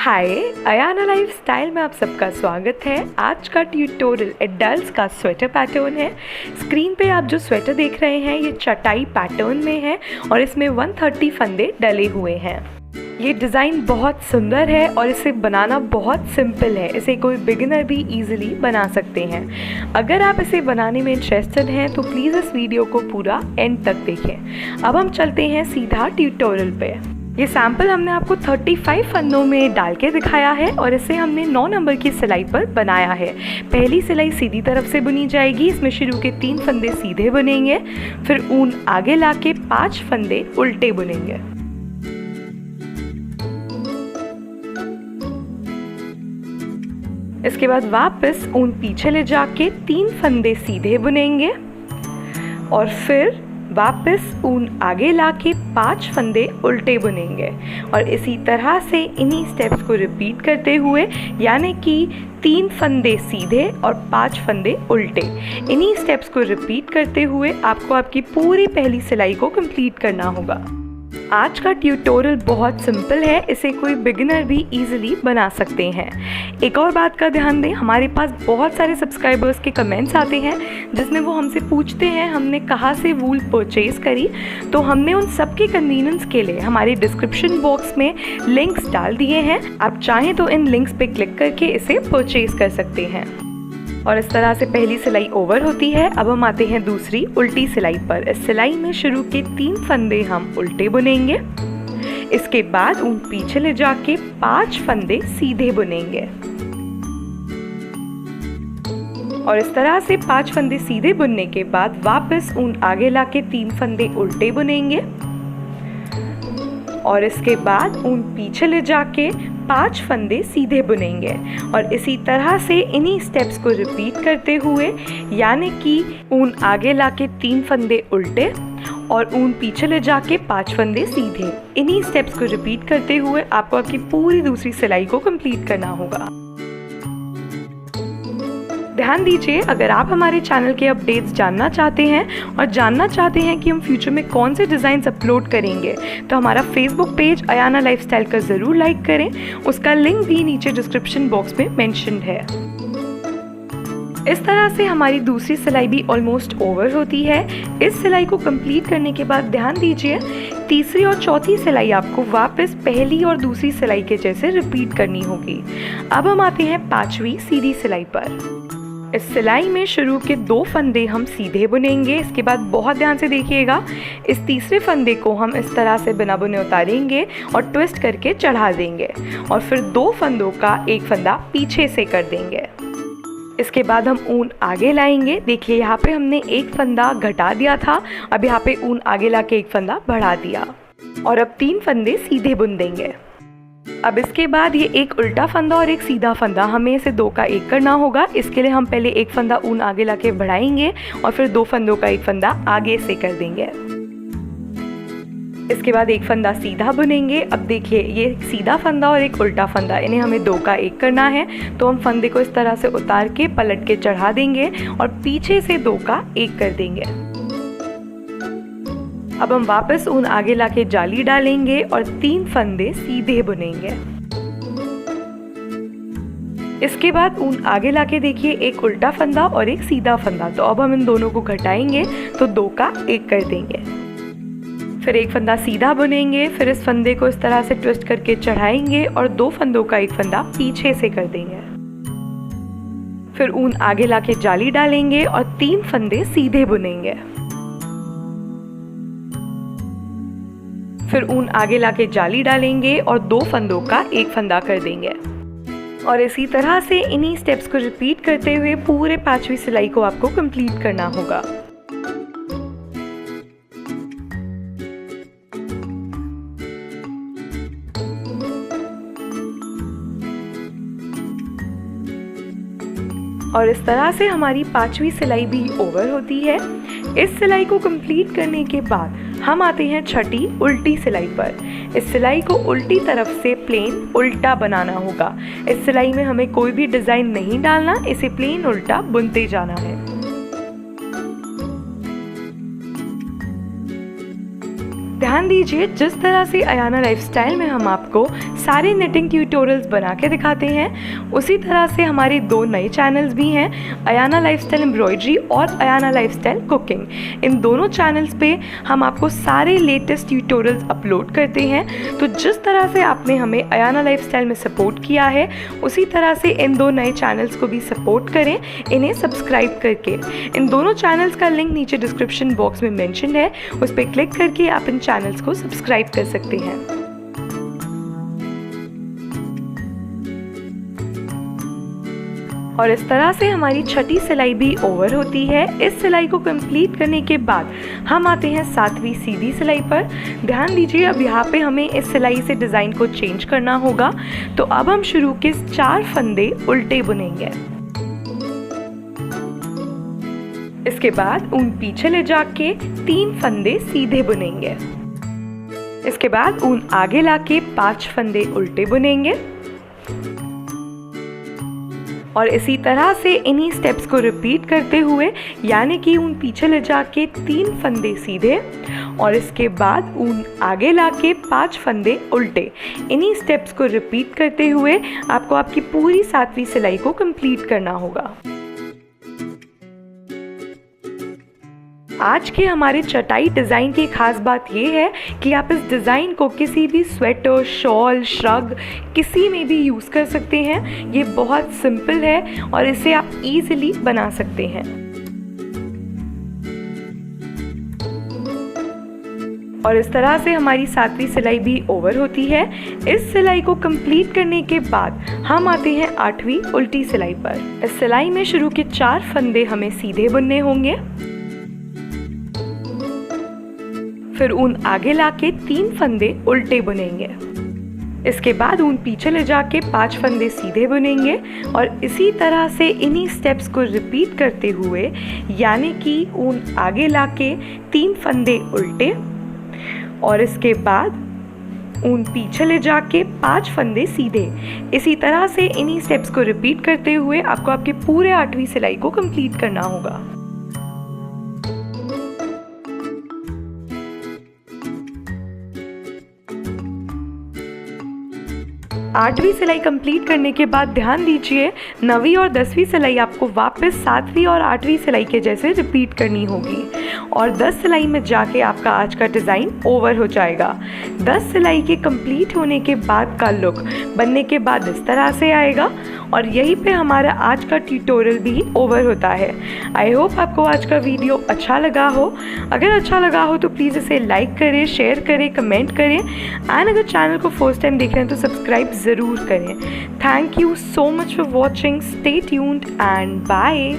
हाय, Ayana lifestyle में आप सबका स्वागत है। आज का ट्यूटोरियल एडल्ट्स का स्वेटर पैटर्न है। स्क्रीन पे आप जो स्वेटर देख रहे हैं ये चटाई पैटर्न में है और इसमें 130 फंदे डले हुए हैं। ये डिज़ाइन बहुत सुंदर है और इसे बनाना बहुत सिंपल है। इसे कोई बिगिनर भी इजीली बना सकते हैं। अगर आप इसे बनाने में इंटरेस्टेड हैं तो प्लीज़ इस वीडियो को पूरा एंड तक देखें। अब हम चलते हैं सीधा ट्यूटोरियल पे। ये सैम्पल हमने आपको 35 फंदों में डाल के दिखाया है और इसे हमने 9 नंबर की सिलाई पर बनाया है। पहली सिलाई सीधी तरफ से बुनी जाएगी। इसमें शुरू के 3 फंदे सीधे बुनेंगे, फिर ऊन आगे लाके 5 फंदे उल्टे बुनेंगे। इसके बाद वापस ऊन पीछे ले जाके 3 फंदे सीधे बुनेंगे और फिर वापस ऊन आगे लाके 5 फंदे उल्टे बुनेंगे और इसी तरह से इन्हीं स्टेप्स को रिपीट करते हुए, यानी कि 3 फंदे सीधे और 5 फंदे उल्टे, इन्हीं स्टेप्स को रिपीट करते हुए आपको आपकी पूरी पहली सिलाई को कंप्लीट करना होगा। आज का ट्यूटोरियल बहुत सिंपल है, इसे कोई बिगिनर भी इजीली बना सकते हैं। एक और बात का ध्यान दें, हमारे पास बहुत सारे सब्सक्राइबर्स के कमेंट्स आते हैं जिसमें वो हमसे पूछते हैं हमने कहाँ से वूल परचेज करी। तो हमने उन सब के कन्वीनियंस के लिए हमारे डिस्क्रिप्शन बॉक्स में लिंक्स डाल दिए हैं। आप चाहें तो इन लिंक्स पे क्लिक करके इसे परचेज कर सकते हैं। और इस तरह से पहली सिलाई ओवर होती है। अब हम आते हैं दूसरी उल्टी सिलाई पर। इस सिलाई में शुरू के 3 फंदे हम उल्टे बुनेंगे। इसके बाद ऊन पीछे ले जाके 5 फंदे सीधे बुनेंगे और इस तरह से 5 फंदे सीधे बुनने के बाद वापस ऊन आगे लाके 3 फंदे उल्टे बुनेंगे और इसके बाद ऊन पीछे ले जाके 5 फंदे सीधे बुनेंगे और इसी तरह से इन्हीं स्टेप्स को रिपीट करते हुए, यानी कि ऊन आगे लाके 3 फंदे उल्टे और ऊन पीछे ले जाके 5 फंदे सीधे, इन्हीं स्टेप्स को रिपीट करते हुए आपको आपकी पूरी दूसरी सिलाई को कंप्लीट करना होगा। ध्यान दीजिए, अगर आप हमारे चैनल के अपडेट्स जानना चाहते हैं और जानना चाहते हैं कि हम फ्यूचर में कौन से डिज़ाइंस अपलोड करेंगे तो हमारा फेसबुक पेज अयाना लाइफस्टाइल का ज़रूर लाइक करें। उसका लिंक भी नीचे डिस्क्रिप्शन बॉक्स में मेंशन्ड है। इस तरह से हमारी दूसरी सिलाई भी ऑलमोस्ट ओवर होती है। इस सिलाई को कंप्लीट करने के बाद ध्यान दीजिए, तीसरी और चौथी सिलाई आपको वापस पहली और दूसरी सिलाई के जैसे रिपीट करनी होगी। अब हम आते हैं 5वीं सीधी सिलाई पर। इस सिलाई में शुरू के 2 फंदे हम सीधे बुनेंगे। इसके बाद बहुत ध्यान से देखिएगा, इस तीसरे फंदे को हम इस तरह से बिना बुने उतारेंगे और ट्विस्ट करके चढ़ा देंगे और फिर 2 फंदों का एक फंदा पीछे से कर देंगे। इसके बाद हम ऊन आगे लाएंगे। देखिए यहाँ पे हमने एक फंदा घटा दिया था, अब यहाँ पे ऊन आगे लाके एक फंदा बढ़ा दिया और अब 3 फंदे सीधे बुन देंगे। अब इसके बाद ये एक उल्टा फंदा और एक सीधा फंदा, हमें इसे 2 का 1 करना होगा। इसके लिए हम पहले एक फंदा ऊन आगे लाके बढ़ाएंगे और फिर 2 फंदों का एक फंदा आगे से कर देंगे। इसके बाद एक फंदा सीधा बुनेंगे। अब देखिए ये सीधा फंदा और एक उल्टा फंदा, इन्हें हमें 2 का 1 करना है। तो हम फंदे को इस तरह से उतार के पलट के चढ़ा देंगे और पीछे से 2 का 1 कर देंगे। अब हम वापस ऊन आगे लाके जाली डालेंगे और 3 फंदे सीधे बुनेंगे। इसके बाद ऊन आगे लाके देखिए एक उल्टा फंदा और एक सीधा फंदा, तो अब हम इन दोनों को घटाएंगे तो 2 का 1 कर देंगे। फिर एक फंदा सीधा बुनेंगे, फिर इस फंदे को इस तरह से ट्विस्ट करके चढ़ाएंगे और 2 फंदों का एक फंदा पीछे से कर देंगे। फिर ऊन आगे लाके जाली डालेंगे और 3 फंदे सीधे बुनेंगे। फिर ऊन आगे लाके जाली डालेंगे और 2 फंदों का एक फंदा कर देंगे और इसी तरह से इन्हीं स्टेप्स को रिपीट करते हुए पूरे 5वीं सिलाई को आपको कंप्लीट करना होगा। और इस तरह से हमारी 5वीं सिलाई भी ओवर होती है। इस सिलाई को कंप्लीट करने के बाद हम आते हैं 6ठी उल्टी सिलाई पर। इस सिलाई को उल्टी तरफ से प्लेन उल्टा बनाना होगा। इस सिलाई में हमें कोई भी डिज़ाइन नहीं डालना, इसे प्लेन उल्टा बुनते जाना है। ध्यान दीजिए, जिस तरह से अयाना लाइफस्टाइल में हम आपको सारे निटिंग ट्यूटोरियल्स बना के दिखाते हैं। उसी तरह से हमारे 2 नए चैनल्स भी हैं, अयाना लाइफस्टाइल एम्ब्रॉयडरी और अयाना लाइफस्टाइल कुकिंग। इन दोनों चैनल्स पे हम आपको सारे लेटेस्ट ट्यूटोरियल्स अपलोड करते हैं। तो जिस तरह से आपने हमें अयाना लाइफस्टाइल में सपोर्ट किया है, उसी तरह से इन 2 नए चैनल्स को भी सपोर्ट करें, इन्हें सब्सक्राइब करके। इन दोनों चैनल्स का लिंक नीचे डिस्क्रिप्शन बॉक्स में मेंशन है, उस पर क्लिक करके आप इन चैनल्स को सब्सक्राइब कर सकते हैं। और इस तरह से हमारी छठी सिलाई भी ओवर होती है। इस सिलाई को कंप्लीट करने के बाद हम आते हैं 7वीं सीधी सिलाई पर। ध्यान दीजिए, अब यहाँ पे हमें इस सिलाई से डिज़ाइन को चेंज करना होगा। तो अब हम शुरू के 4 फंदे उल्टे बुनेंगे। इसके बाद ऊन पीछे ले जाके 3 फंदे सीधे बुनेंगे। इसके बाद ऊन आगे लाके 5 फंदे उल्टे बुनेंगे। और इसी तरह से इन्हीं स्टेप्स को रिपीट करते हुए, यानी कि ऊन पीछे ले जाके 3 फंदे सीधे और इसके बाद ऊन आगे लाके 5 फंदे उल्टे, इन्हीं स्टेप्स को रिपीट करते हुए आपको आपकी पूरी 7वीं सिलाई को कंप्लीट करना होगा। आज के हमारे चटाई डिज़ाइन की खास बात ये है कि आप इस डिज़ाइन को किसी भी स्वेटर, शॉल, श्रग किसी में भी यूज़ कर सकते हैं। ये बहुत सिंपल है और इसे आप इजीली बना सकते हैं। और इस तरह से हमारी 7वीं सिलाई भी ओवर होती है। इस सिलाई को कंप्लीट करने के बाद हम आते हैं 8वीं उल्टी सिलाई पर। इस सिलाई में शुरू के 4 फंदे हमें सीधे बुनने होंगे। फिर ऊन आगे लाके 3 फंदे उल्टे बुनेंगे। इसके बाद ऊन पीछे ले जाके 5 फंदे सीधे बुनेंगे और इसी तरह से इन्हीं स्टेप्स को रिपीट करते हुए, यानी कि ऊन आगे लाके 3 फंदे उल्टे और इसके बाद ऊन पीछे ले जाके 5 फंदे सीधे। इसी तरह से इन्हीं स्टेप्स को रिपीट करते हुए आपको आपके पूरे 8वीं सिलाई को कंप्लीट करना होगा। 8वीं सिलाई कंप्लीट करने के बाद ध्यान दीजिए, 9वीं और 10वीं सिलाई आपको वापस 7वीं और 8वीं सिलाई के जैसे रिपीट करनी होगी और 10 सिलाई में जाके आपका आज का डिज़ाइन ओवर हो जाएगा। 10 सिलाई के कंप्लीट होने के बाद का लुक बनने के बाद इस तरह से आएगा और यहीं पे हमारा आज का ट्यूटोरियल भी ओवर होता है। आई होप आपको आज का वीडियो अच्छा लगा हो। अगर अच्छा लगा हो तो प्लीज़ इसे लाइक करें, शेयर करें, कमेंट करें एंड अगर चैनल को फर्स्ट टाइम देख रहे हैं तो सब्सक्राइब ज़रूर करें। Thank you so much for watching. Stay tuned and bye.